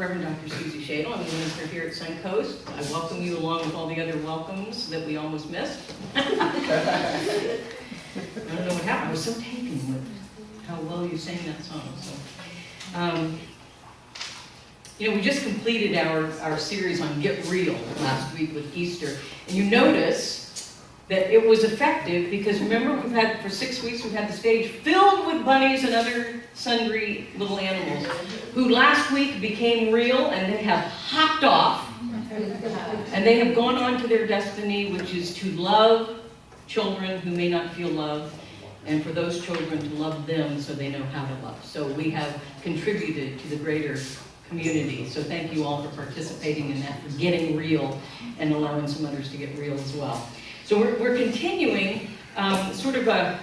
Reverend Dr. Suzi Schadle. I'm the minister here at Suncoast. I welcome you along with all the other welcomes that we almost missed. I don't know what happened. I was so taken with how well you sang that song. So, we just completed our series on Get Real last week with Easter. And you notice that it was effective because remember for 6 weeks we've had the stage filled with bunnies and other sundry little animals who last week became real and they have hopped off and they have gone on to their destiny, which is to love children who may not feel loved, and for those children to love them so they know how to love. So we have contributed to the greater community. So thank you all for participating in that, for getting real and allowing some others to get real as well. So we're continuing sort of a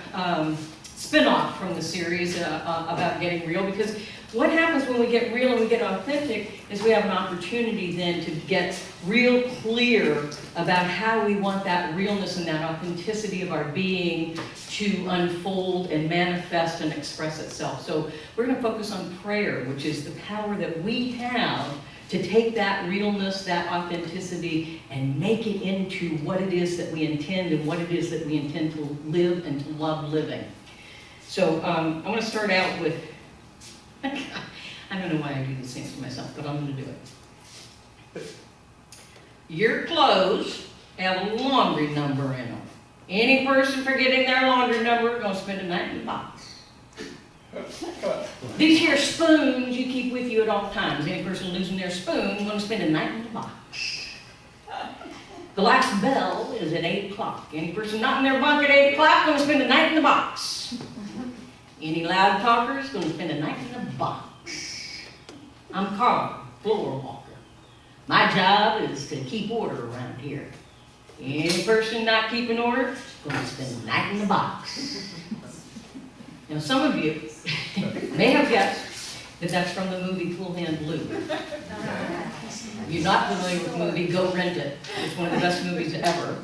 spin-off from the series about getting real, because what happens when we get real and we get authentic is we have an opportunity then to get real clear about how we want that realness and that authenticity of our being to unfold and manifest and express itself. So we're going to focus on prayer, which is the power that we have to take that realness, that authenticity, and make it into what it is that we intend and what it is that we intend to live and to love living. So I want to start out with, I don't know why I do these things to myself, but I'm going to do it. Your clothes have a laundry number in them. Any person forgetting their laundry number is going to spend a night in the box. These here spoons you keep with you at all times. Any person losing their spoon is going to spend a night in the box. The last bell is at 8 o'clock. Any person not in their bunk at 8 o'clock is going to spend a night in the box. Any loud talker is going to spend a night in the box. I'm Carl, floor walker. My job is to keep order around here. Any person not keeping order is going to spend a night in the box. Now, some of you may have guessed that that's from the movie Cool Hand Luke. If you're not familiar with the movie, go rent it. It's one of the best movies ever.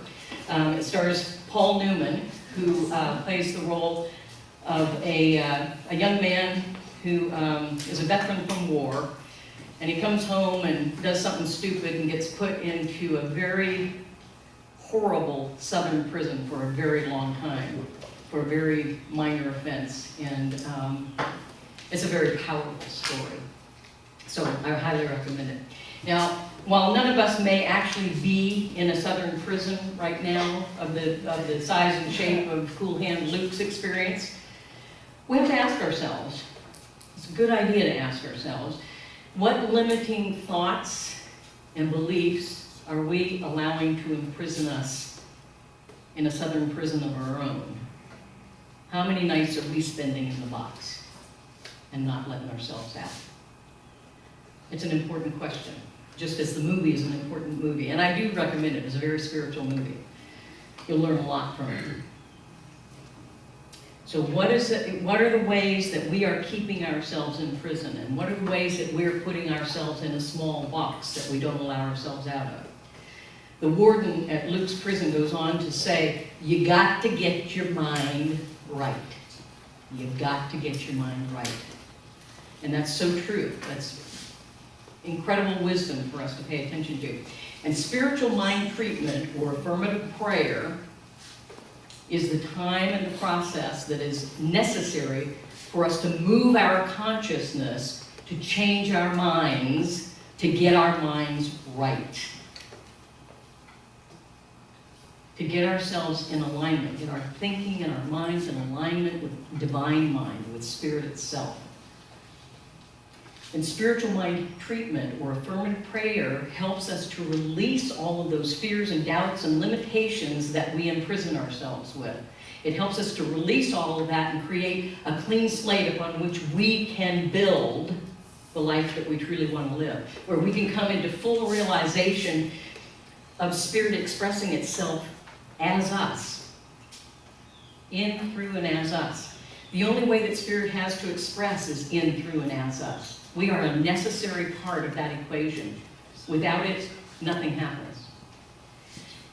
It stars Paul Newman, who plays the role of a young man who is a veteran from war, and he comes home and does something stupid and gets put into a very horrible southern prison for a very long time, for a very minor offense, and it's a very powerful story. So I highly recommend it. Now, while none of us may actually be in a southern prison right now of the size and shape of Cool Hand Luke's experience, we have to ask ourselves, it's a good idea to ask ourselves, what limiting thoughts and beliefs are we allowing to imprison us in a southern prison of our own? How many nights are we spending in the box and not letting ourselves out? It's an important question, just as the movie is an important movie. And I do recommend it. It's a very spiritual movie. You'll learn a lot from it. So what are the ways that we are keeping ourselves in prison? And what are the ways that we're putting ourselves in a small box that we don't allow ourselves out of? The warden at Luke's prison goes on to say, you got to get your mind right. You've got to get your mind right. And that's so true. That's incredible wisdom for us to pay attention to. And spiritual mind treatment, or affirmative prayer, is the time and the process that is necessary for us to move our consciousness, to change our minds, to get our minds right. To get ourselves in alignment, get our thinking and our minds in alignment with divine mind, with spirit itself. And spiritual mind treatment, or affirmative prayer, helps us to release all of those fears and doubts and limitations that we imprison ourselves with. It helps us to release all of that and create a clean slate upon which we can build the life that we truly want to live, where we can come into full realization of spirit expressing itself as us, in, through, and as us. The only way that spirit has to express is in, through, and as us. We are a necessary part of that equation. Without it, nothing happens.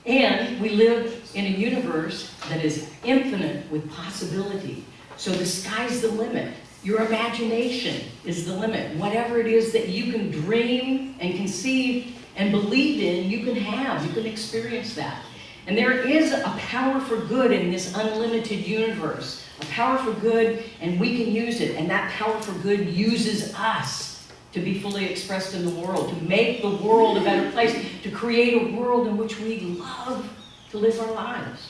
And we live in a universe that is infinite with possibility. So the sky's the limit. Your imagination is the limit. Whatever it is that you can dream and conceive and believe in, you can have, you can experience that. And there is a power for good in this unlimited universe. A power for good, and we can use it. And that power for good uses us to be fully expressed in the world, to make the world a better place, to create a world in which we love to live our lives.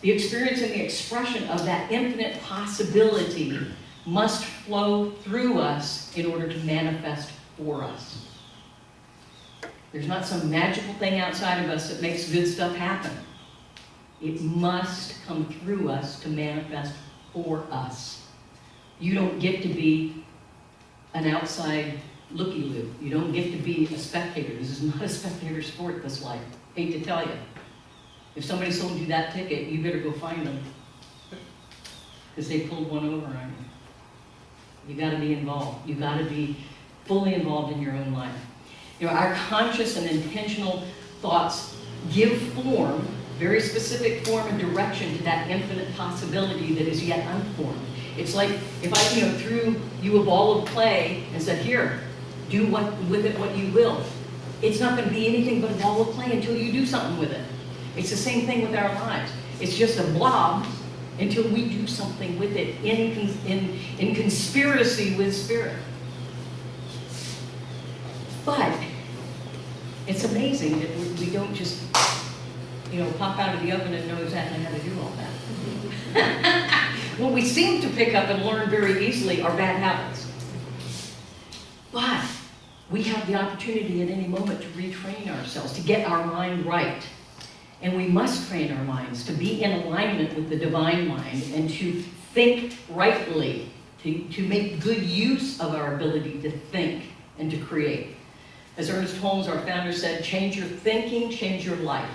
The experience and the expression of that infinite possibility must flow through us in order to manifest for us. There's not some magical thing outside of us that makes good stuff happen. It must come through us to manifest for us. You don't get to be an outside looky-loo. You don't get to be a spectator. This is not a spectator sport, this life. Hate to tell you. If somebody sold you that ticket, you better go find them. Because they pulled one over on you. You got to be involved. You got to be fully involved in your own life. You know, our conscious and intentional thoughts give form, very specific form and direction to that infinite possibility that is yet unformed. It's like if I, threw you a ball of clay and said, here, do with it what you will. It's not going to be anything but a ball of clay until you do something with it. It's the same thing with our lives. It's just a blob until we do something with it in conspiracy with Spirit. But it's amazing that we don't just, pop out of the oven and know exactly how to do all that. What we seem to pick up and learn very easily are bad habits. But we have the opportunity at any moment to retrain ourselves, to get our mind right. And we must train our minds to be in alignment with the divine mind and to think rightly, to make good use of our ability to think and to create. As Ernest Holmes, our founder, said, change your thinking, change your life.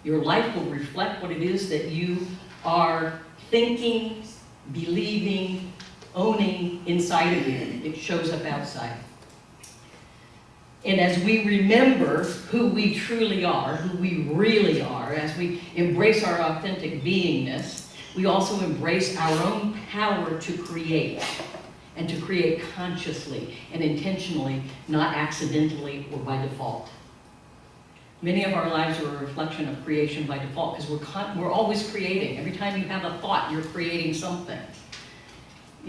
Your life will reflect what it is that you are thinking, believing, owning inside of you. It shows up outside. And as we remember who we truly are, who we really are, as we embrace our authentic beingness, we also embrace our own power to create, and to create consciously and intentionally, not accidentally or by default. Many of our lives are a reflection of creation by default because we're always creating. Every time you have a thought, you're creating something.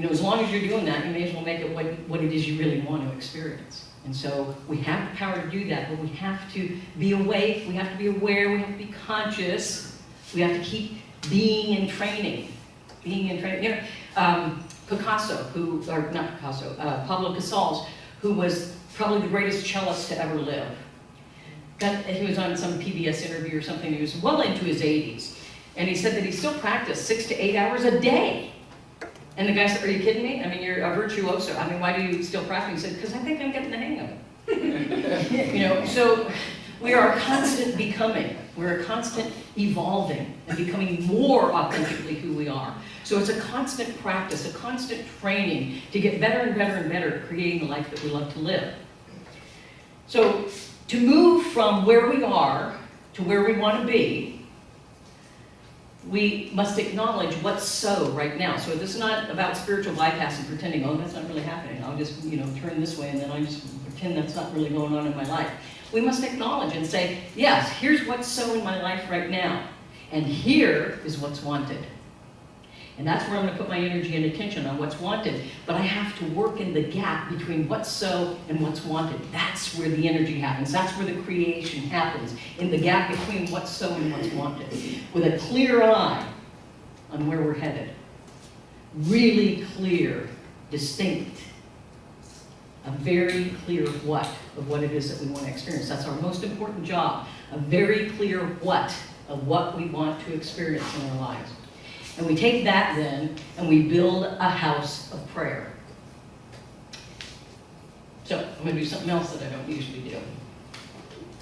As long as you're doing that, you may as well make it what it is you really want to experience. And so we have the power to do that, but we have to be awake, we have to be aware, we have to be conscious, we have to keep being in training. Pablo Casals, who was probably the greatest cellist to ever live. He was on some PBS interview or something. He was well into his 80s. And he said that he still practiced 6 to 8 hours a day. And the guy said, are you kidding me? I mean, you're a virtuoso. I mean, why do you still practice? He said, because I think I'm getting the hang of it. So we are a constant becoming. We're a constant evolving and becoming more authentically who we are. So it's a constant practice, a constant training to get better and better and better at creating the life that we love to live. So to move from where we are to where we want to be, we must acknowledge what's so right now. So this is not about spiritual bypass and pretending, oh, that's not really happening. I'll just, turn this way and then I just pretend that's not really going on in my life. We must acknowledge and say, yes, here's what's so in my life right now. And here is what's wanted. And that's where I'm going to put my energy and attention on what's wanted. But I have to work in the gap between what's so and what's wanted. That's where the energy happens. That's where the creation happens. In the gap between what's so and what's wanted. With a clear eye on where we're headed. Really clear, distinct. A very clear what of what it is that we want to experience. That's our most important job. A very clear what of what we want to experience in our lives. And we take that then, and we build a house of prayer. So, I'm going to do something else that I don't usually do.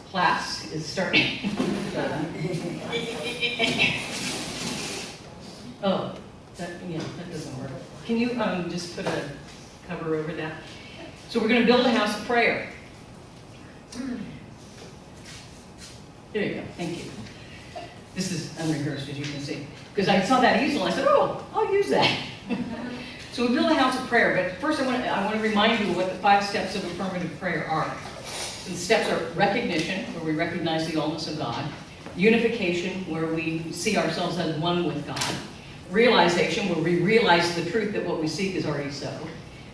Class is starting. Oh, that doesn't work. Can you just put a cover over that? So we're going to build a house of prayer. There you go, thank you. This is unrehearsed, as you can see. Because I saw that easel, and I said, oh, I'll use that. So we build a house of prayer, but first I want to remind you what the 5 steps of affirmative prayer are. And the steps are recognition, where we recognize the allness of God. Unification, where we see ourselves as one with God. Realization, where we realize the truth that what we seek is already so.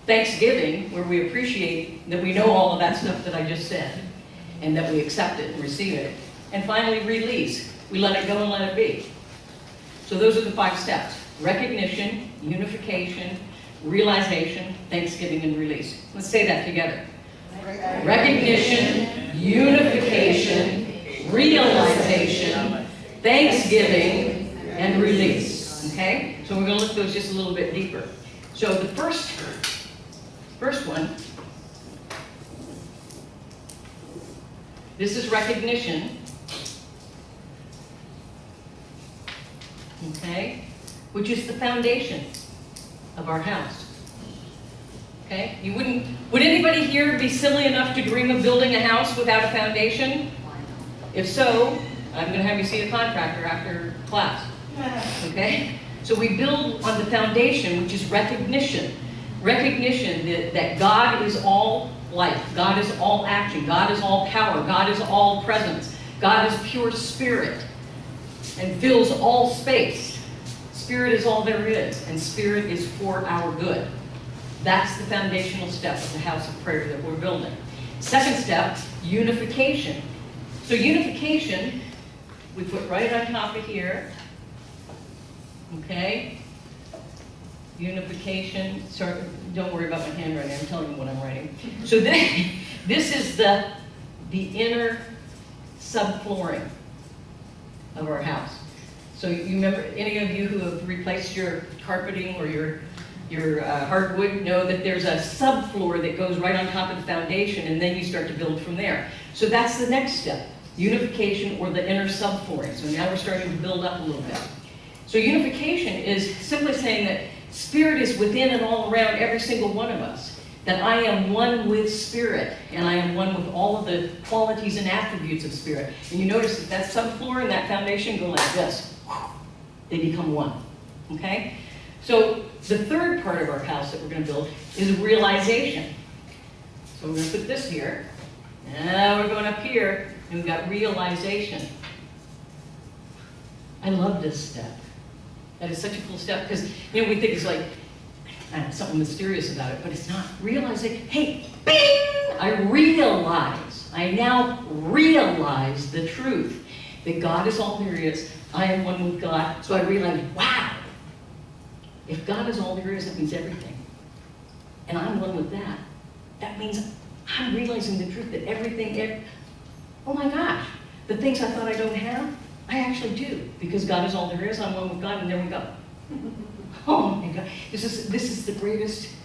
Thanksgiving, where we appreciate that we know all of that stuff that I just said, and that we accept it and receive it. And finally, release. We let it go and let it be. So those are the 5 steps. Recognition, unification, realization, thanksgiving, and release. Let's say that together. Recognition, unification, realization, thanksgiving, and release. Okay? So we're going to look at those just a little bit deeper. So the first one, this is recognition. Okay? Which is the foundation of our house. Okay? Would anybody here be silly enough to dream of building a house without a foundation? If so, I'm going to have you see a contractor after class. Okay? So we build on the foundation, which is recognition. Recognition that God is all life. God is all action. God is all power. God is all presence. God is pure spirit and fills all space. Spirit is all there is, and spirit is for our good. That's the foundational step of the house of prayer that we're building. Second step, unification. So unification, we put right on top of here. Okay? Unification. Sorry, don't worry about my handwriting. I'm telling you what I'm writing. So this is the inner subflooring of our house. So you remember, any of you who have replaced your carpeting or your hardwood know that there's a subfloor that goes right on top of the foundation, and then you start to build from there. So that's the next step, unification or the inner subflooring. So now we're starting to build up a little bit. So unification is simply saying that spirit is within and all around every single one of us. That I am one with spirit, and I am one with all of the qualities and attributes of spirit. And you notice that subfloor and that foundation go like this. They become one. Okay? So the third part of our house that we're going to build is realization. So we're going to put this here. Now we're going up here, and we've got realization. I love this step. That is such a cool step, because we think it's like something mysterious about it, but it's not. Realizing, hey, bing! I now realize the truth that God is all there is. I am one with God. So I realize, wow, if God is all there is, that means everything. And I'm one with that. That means I'm realizing the truth that everything, oh my gosh, the things I thought I don't have, I actually do. Because God is all there is, I'm one with God, and there we go. Oh my God, this is the greatest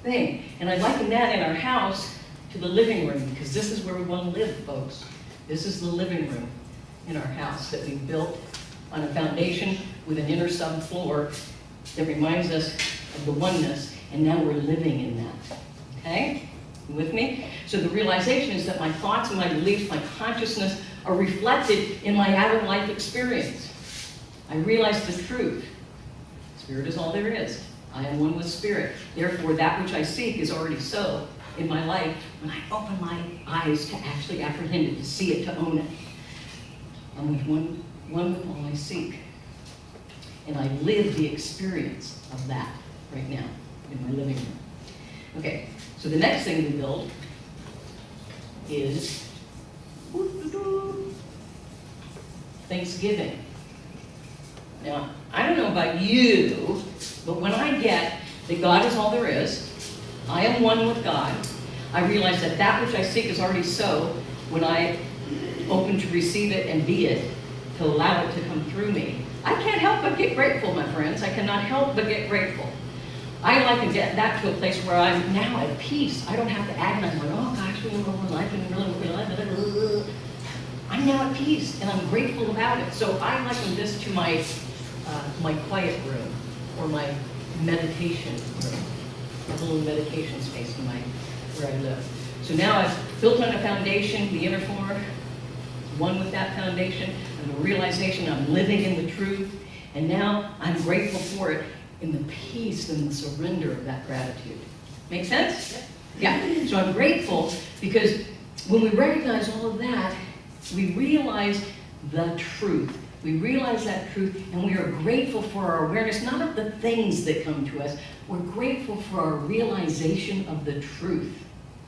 thing. And I liken that in our house to the living room, because this is where we want to live, folks. This is the living room in our house that we built on a foundation with an inner subfloor that reminds us of the oneness, and now we're living in that. Okay? You with me? So the realization is that my thoughts and my beliefs, my consciousness are reflected in my outer life experience. I realize the truth. Spirit is all there is. I am one with spirit. Therefore, that which I seek is already so in my life when I open my eyes to actually apprehend it, to see it, to own it. I'm with one with all I seek. And I live the experience of that right now in my living room. Okay, so the next thing we build is Thanksgiving. Now, I don't know about you, but when I get that God is all there is, I am one with God, I realize that that which I seek is already so when I open to receive it and be it, to allow it to come through me. I can't help but get grateful, my friends. I cannot help but get grateful. I like to get that to a place where I'm now at peace. I don't have to agonize, like, oh gosh, we live my life and really what we live. I'm now at peace, and I'm grateful about it. So I liken this to my quiet room, or my meditation room. I have a little meditation space in where I live. So now I've built on a foundation, the inner floor, one with that foundation, and the realization I'm living in the truth, and now I'm grateful for it. in the peace and the surrender of that gratitude. Make sense? Yeah. So I'm grateful because when we recognize all of that, we realize the truth. We realize that truth, and we are grateful for our awareness, not of the things that come to us. We're grateful for our realization of the truth.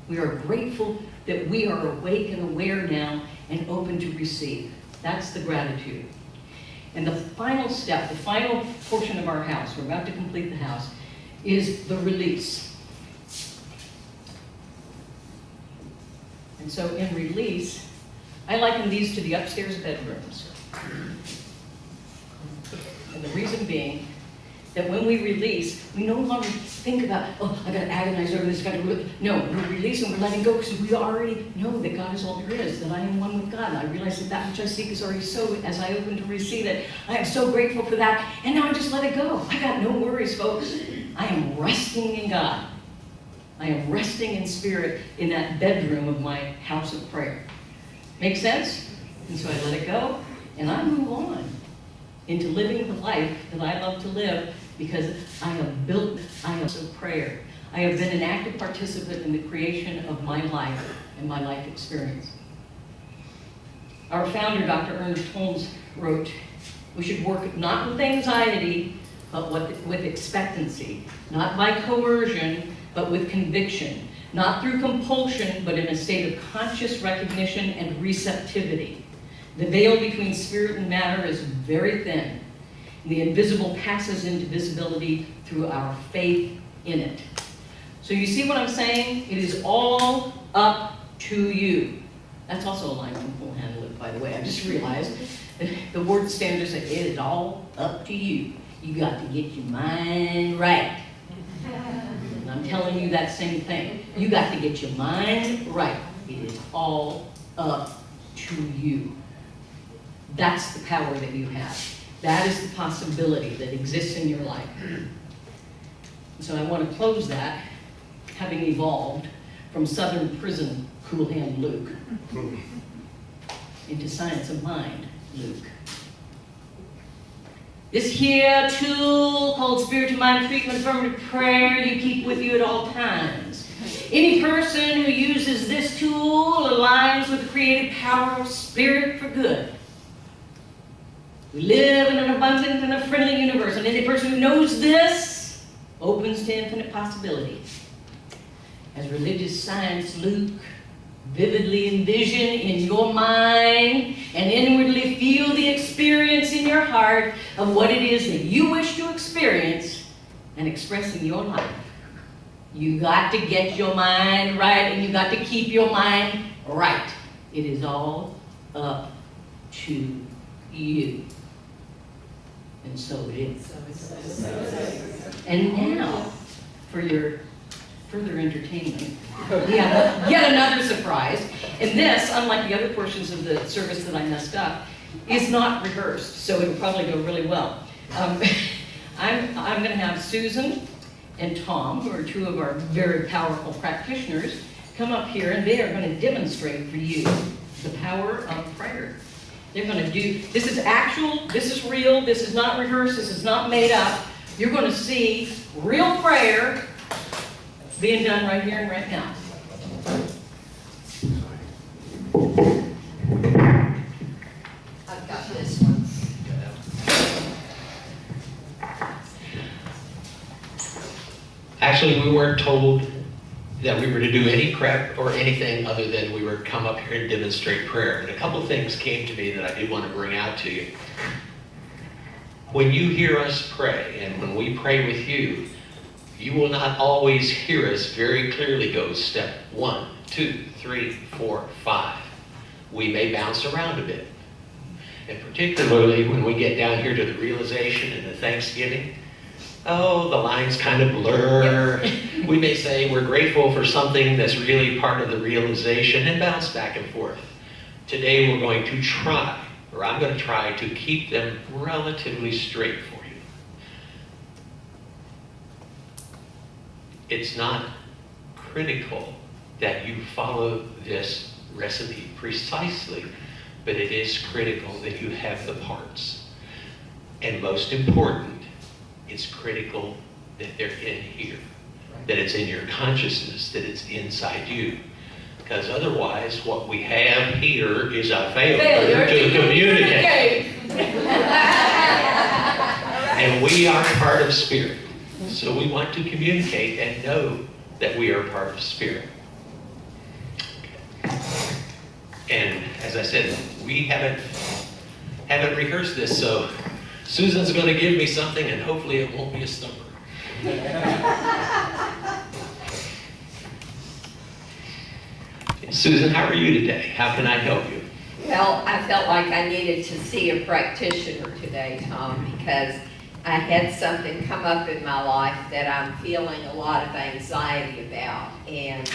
We are grateful that we are awake and aware now and open to receive. That's the gratitude. And the final step, the final portion of our house, we're about to complete the house, is the release. And so in release, I liken these to the upstairs bedrooms. And the reason being that when we release, we no longer think about, oh, I gotta agonize over this, no, we're releasing, we're letting go, because we already know that God is all there is, that I am one with God. And I realize that that which I seek is already so, as I open to receive it. I am so grateful for that, and now I just let it go. I got no worries, folks. I am resting in God. I am resting in spirit in that bedroom of my house of prayer. Make sense? And so I let it go, and I move on into living the life that I love to live, because I have built a house of prayer. I have been an active participant in the creation of my life and my life experience. Our founder, Dr. Ernest Holmes, wrote, we should work not with anxiety, but with expectancy, not by coercion, but with conviction, not through compulsion, but in a state of conscious recognition and receptivity. The veil between spirit and matter is very thin. The invisible passes into visibility through our faith in it. So you see what I'm saying? It is all up to you. That's also a line from Full Handle It, by the way. I just realized the word standard says, it is all up to you. You got to get your mind right. And I'm telling you that same thing. You got to get your mind right. It is all up to you. That's the power that you have. That is the possibility that exists in your life. So I want to close that, having evolved from Southern prison Cool Hand Luke into Science of Mind Luke. This here tool called Spiritual Mind Treatment Affirmative Prayer you keep with you at all times. Any person who uses this tool aligns with the creative power of spirit for good. We live in an abundant and a friendly universe, and any person who knows this opens to infinite possibilities. As religious science, Luke, vividly envision in your mind and inwardly feel the experience in your heart of what it is that you wish to experience and express in your life. You got to get your mind right, and you got to keep your mind right. It is all up to you. And so it is. And now, for your further entertainment, we have yet another surprise. And this, unlike the other portions of the service that I messed up, is not rehearsed, so it'll probably go really well. I'm going to have Susan and Tom, who are two of our very powerful practitioners, come up here, and they are going to demonstrate for you the power of prayer. They're going to do, this is actual, this is real, this is not rehearsed, this is not made up. You're going to see real prayer being done right here and right now. I've got this one. Actually, we weren't told that we were to do any prep or anything other than we were to come up here and demonstrate prayer. And a couple of things came to me that I did want to bring out to you. When you hear us pray, and when we pray with you, you will not always hear us very clearly go step 1, 2, 3, 4, 5. We may bounce around a bit. And particularly when we get down here to the realization and the thanksgiving, oh, the lines kind of blur. Yep. We may say we're grateful for something that's really part of the realization and bounce back and forth. Today we're going to try, or I'm going to try to keep them relatively straight for you. It's not critical that you follow this recipe precisely, but it is critical that you have the parts. And most important, it's critical that they're in here, that it's in your consciousness, that it's inside you. Because otherwise, what we have here is a failure to communicate. And we are part of spirit. So we want to communicate and know that we are part of spirit. And as I said, we haven't rehearsed this, so Susan's going to give me something, and hopefully it won't be a stumper. Susan, how are you today? How can I help you? Well, I felt like I needed to see a practitioner today, Tom, because I had something come up in my life that I'm feeling a lot of anxiety about. And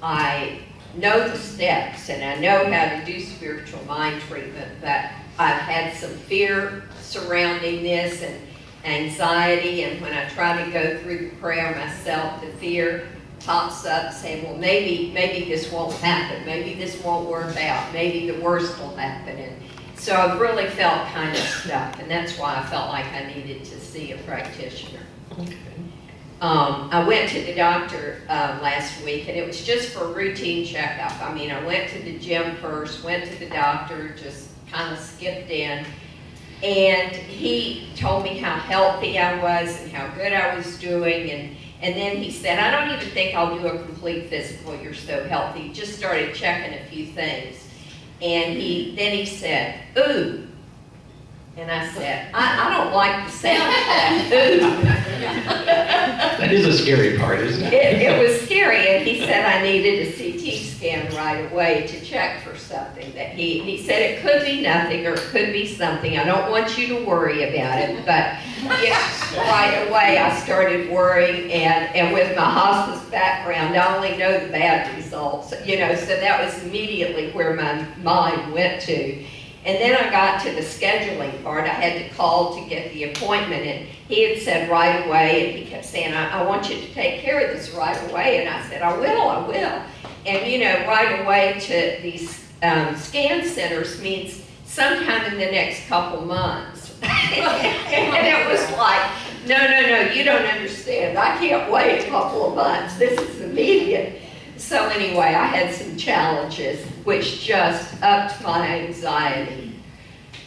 I know the steps and I know how to do spiritual mind treatment, but I've had some fear surrounding this and anxiety, and when I try to go through the prayer myself, the fear pops up saying, well, maybe this won't happen, maybe this won't work out, maybe the worst will happen. And so I've really felt kind of stuck, and that's why I felt like I needed to see a practitioner. Okay. I went to the doctor last week, and it was just for a routine checkup. I mean, I went to the gym first, went to the doctor, just kind of skipped in, and he told me how healthy I was and how good I was doing, and then he said, I don't even think I'll do a complete physical, you're so healthy. He just started checking a few things, and then he said, ooh. And I said, I don't like the sound of that, ooh. That is a scary part, isn't it? It was scary, and he said I needed a CT scan right away to check for something. That he said it could be nothing or it could be something. I don't want you to worry about it, but yes, right away I started worrying, and with my hospice background, I only know the bad results, so that was immediately where my mind went to. And then I got to the scheduling part. I had to call to get the appointment, and he had said right away, and he kept saying, I want you to take care of this right away. And I said, I will. And right away to these scan centers means sometime in the next couple months. And it was like, no, you don't understand. I can't wait a couple of months. This is immediate. So anyway, I had some challenges which just upped my anxiety.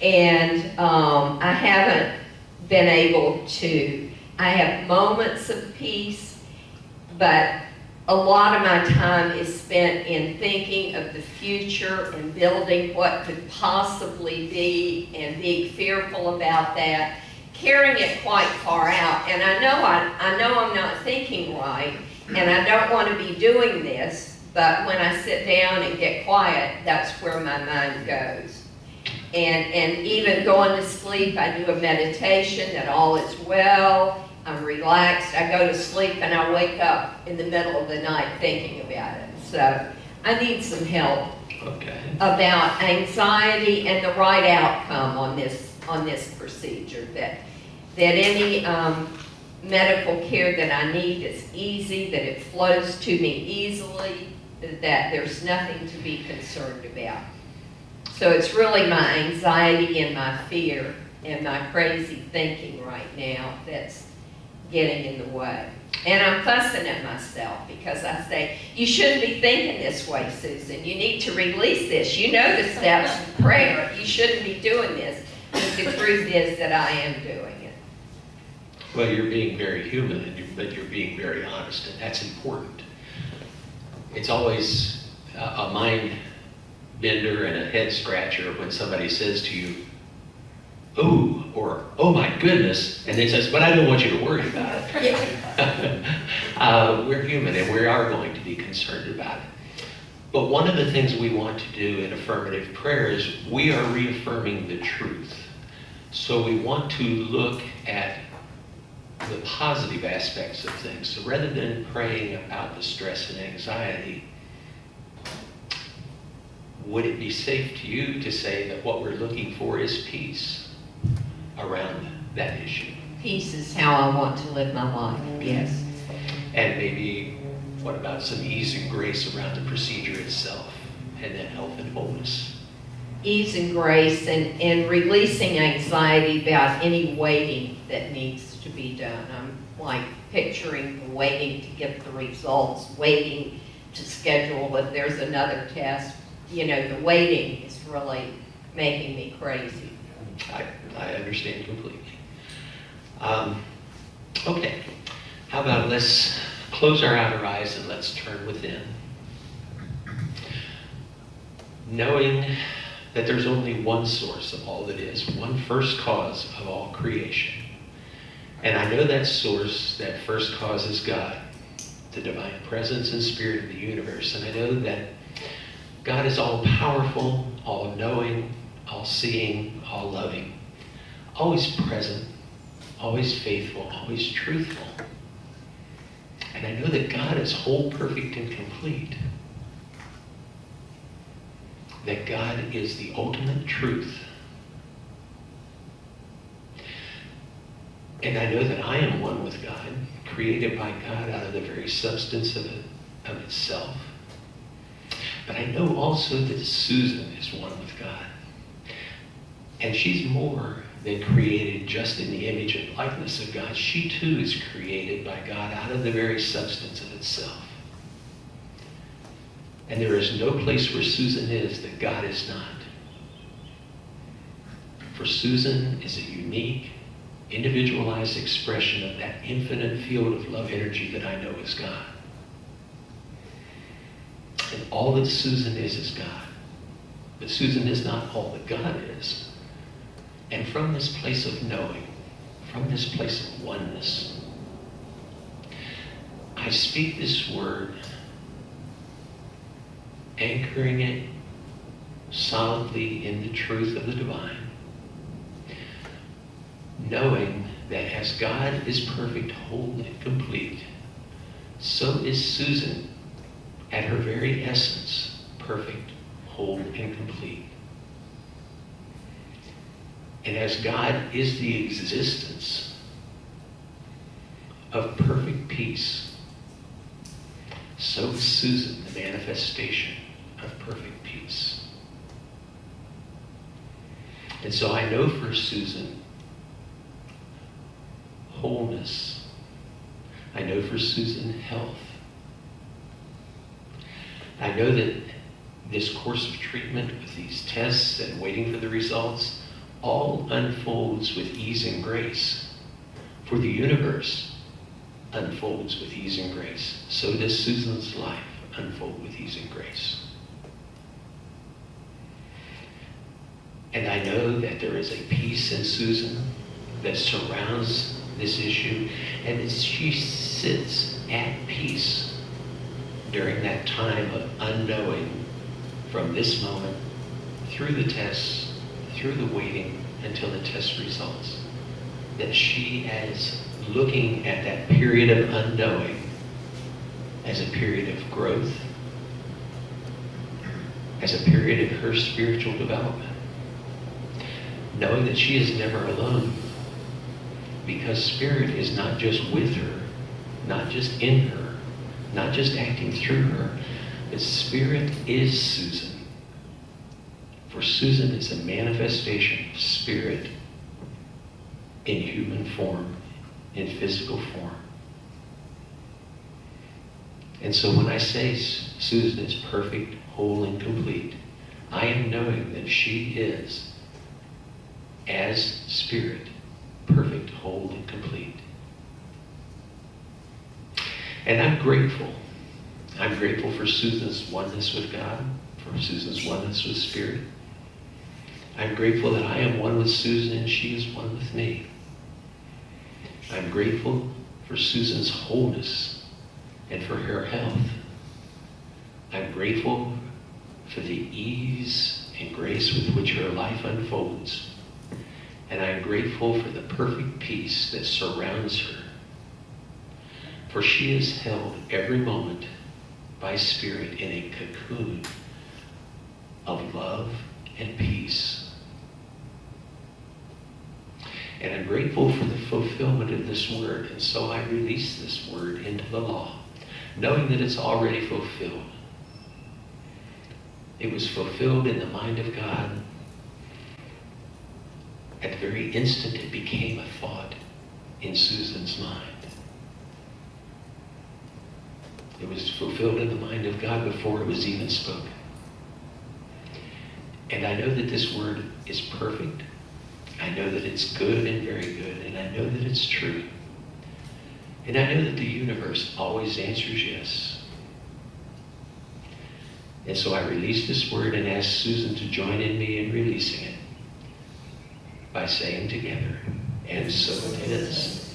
And I haven't been able to, I have moments of peace, but a lot of my time is spent in thinking of the future and building what could possibly be and being fearful about that, carrying it quite far out. And I know I'm not thinking right, and I don't want to be doing this, but when I sit down and get quiet, that's where my mind goes. And even going to sleep, I do a meditation that all is well, I'm relaxed, I go to sleep, and I wake up in the middle of the night thinking about it. So I need some help about anxiety and the right outcome on this procedure, that any medical care that I need is easy, that it flows to me easily, that there's nothing to be concerned about. So it's really my anxiety and my fear and my crazy thinking right now that's getting in the way. And I'm fussing at myself because I say, you shouldn't be thinking this way, Susan. You need to release this. You know the steps of prayer. You shouldn't be doing this. But the truth is that I am doing it. Well, you're being very human, but you're being very honest, and that's important. It's always a mind bender and a head scratcher when somebody says to you, ooh, or oh my goodness, and then says, but I don't want you to worry about it. We're human, and we are going to be concerned about it. But one of the things we want to do in affirmative prayer is we are reaffirming the truth. So we want to look at the positive aspects of things. So rather than praying about the stress and anxiety, would it be safe to you to say that what we're looking for is peace around that issue? Peace is how I want to live my life, yes. And maybe, what about some ease and grace around the procedure itself, and then health and wholeness? ease and grace and releasing anxiety about any waiting that needs to be done. I'm like picturing waiting to get the results, waiting to schedule if there's another test. You know, the waiting is really making me crazy. I understand completely. Okay, how about let's close our outer eyes and let's turn within. Knowing that there's only one source of all that is, one first cause of all creation. And I know that source, that first cause is God, the divine presence and spirit of the universe. And I know that God is all powerful, all knowing, all seeing, all loving, always present, always faithful, always truthful. And I know that God is whole, perfect, and complete. That God is the ultimate truth. And I know that I am one with God, created by God out of the very substance of itself. But I know also that Susan is one with God. And she's more than created just in the image and likeness of God. She too is created by God out of the very substance of itself. And there is no place where Susan is that God is not. For Susan is a unique, individualized expression of that infinite field of love energy that I know is God. And all that Susan is God. But Susan is not all that God is. And from this place of knowing, from this place of oneness, I speak this word, anchoring it solidly in the truth of the divine, knowing that as God is perfect, whole, and complete, so is Susan at her very essence, perfect, whole, and complete. And as God is the existence of perfect peace, so is Susan the manifestation of perfect peace. And so I know for Susan, wholeness. I know for Susan, health. I know that this course of treatment with these tests and waiting for the results all unfolds with ease and grace. For the universe unfolds with ease and grace. So does Susan's life unfold with ease and grace. And I know that there is a peace in Susan that surrounds this issue, and that she sits at peace during that time of unknowing from this moment through the tests, through the waiting until the test results. That she is looking at that period of unknowing as a period of growth, as a period of her spiritual development. Knowing that she is never alone, because Spirit is not just with her, not just in her, not just acting through her, but Spirit is Susan. For Susan is a manifestation of Spirit in human form, in physical form. And so when I say Susan is perfect, whole, and complete, I am knowing that she is, as Spirit, perfect, whole, and complete. And I'm grateful. I'm grateful for Susan's oneness with God, for Susan's oneness with Spirit. I'm grateful that I am one with Susan and she is one with me. I'm grateful for Susan's wholeness and for her health. I'm grateful for the ease and grace with which her life unfolds. And I'm grateful for the perfect peace that surrounds her. For she is held every moment by Spirit in a cocoon of love and peace. And I'm grateful for the fulfillment of this word. And so I release this word into the law, knowing that it's already fulfilled. It was fulfilled in the mind of God at the very instant it became a thought in Susan's mind. It was fulfilled in the mind of God before it was even spoken. And I know that this word is perfect. I know that it's good and very good, and I know that it's true. And I know that the universe always answers yes. And so I released this word and asked Susan to join in me in releasing it by saying together, and so it is.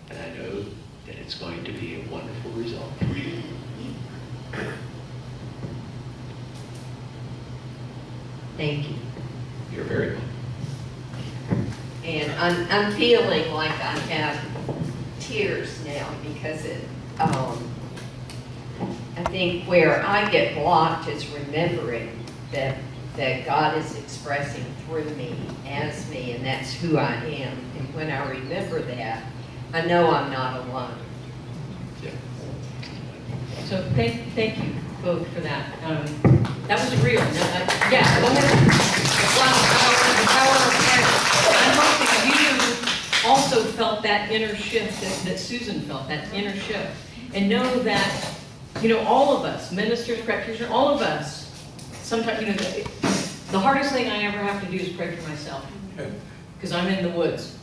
And I know that it's going to be a wonderful result for you. Thank you. You're very welcome. And I'm feeling like I have tears now because I think where I get blocked is remembering that God is expressing through me, as me, and that's who I am. And when I remember that, I know I'm not alone. Yeah. So thank you both for that. That was real. Yeah, go ahead. Wow, the power of prayer. I hope that you also felt that inner shift that Susan felt, that inner shift. And know that, all of us, ministers, practitioners, all of us, sometimes, the hardest thing I ever have to do is pray for myself. Because I'm in the woods,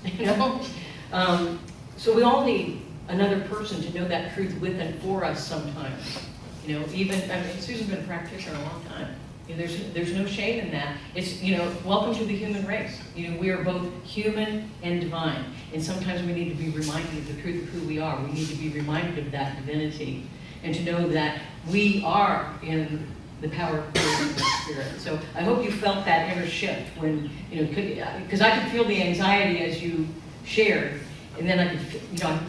So we all need another person to know that truth with and for us sometimes. Susan's been a practitioner a long time. There's no shame in that. It's, welcome to the human race. We are both human and divine. And sometimes we need to be reminded of the truth of who we are. We need to be reminded of that divinity. And to know that we are in the power of the Spirit. So I hope you felt that inner shift when, because I could feel the anxiety as you shared. And then I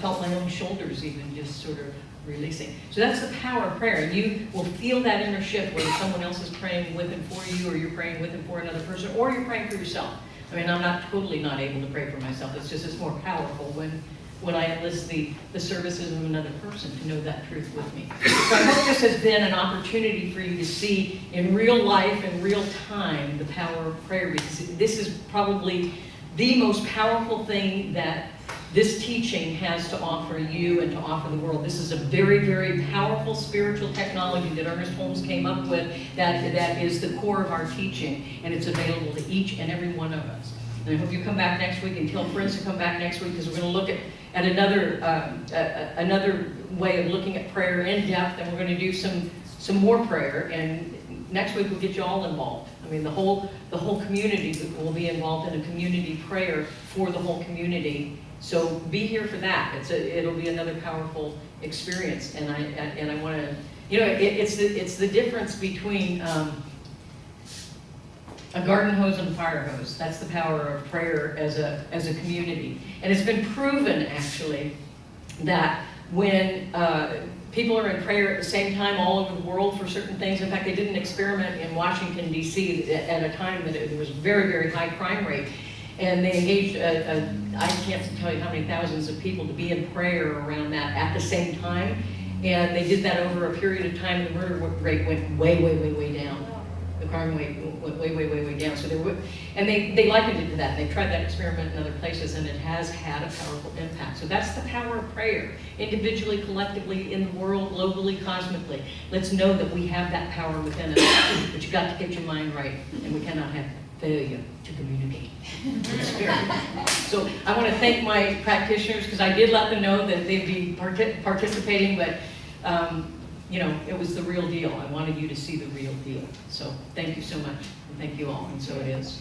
felt my own shoulders even just sort of releasing. So that's the power of prayer. And you will feel that inner shift whether someone else is praying with and for you, or you're praying with and for another person, or you're praying for yourself. I'm not totally not able to pray for myself. It's just, it's more powerful when I enlist the services of another person to know that truth with me. So I hope this has been an opportunity for you to see in real life and real time the power of prayer, because this is probably the most powerful thing that this teaching has to offer you and to offer the world. This is a very, very powerful spiritual technology that Ernest Holmes came up with that is the core of our teaching, and it's available to each and every one of us. And I hope you come back next week and tell friends to come back next week, because we're going to look at another way of looking at prayer in depth, and we're going to do some more prayer, and next week we'll get you all involved. The whole community will be involved in a community prayer for the whole community. So be here for that. It'll be another powerful experience, and I want to, it's the difference between a garden hose and a fire hose. That's the power of prayer as a community, and it's been proven actually that when people are in prayer at the same time all over the world for certain things. In fact, they did an experiment in Washington, D.C. at a time that there was a very, very high crime rate. And they engaged, I can't tell you how many thousands of people to be in prayer around that at the same time. And they did that over a period of time, and the murder rate went way, way, way, way down. The crime rate went way, way, way, way down. So they likened it to that. They tried that experiment in other places, and it has had a powerful impact. So that's the power of prayer, individually, collectively, in the world, globally, cosmically. Let's know that we have that power within us, but you got to get your mind right, and we cannot have failure to communicate with the Spirit. So I want to thank my practitioners, because I did let them know that they'd be participating, but it was the real deal. I wanted you to see the real deal. So thank you so much, and thank you all, and so it is.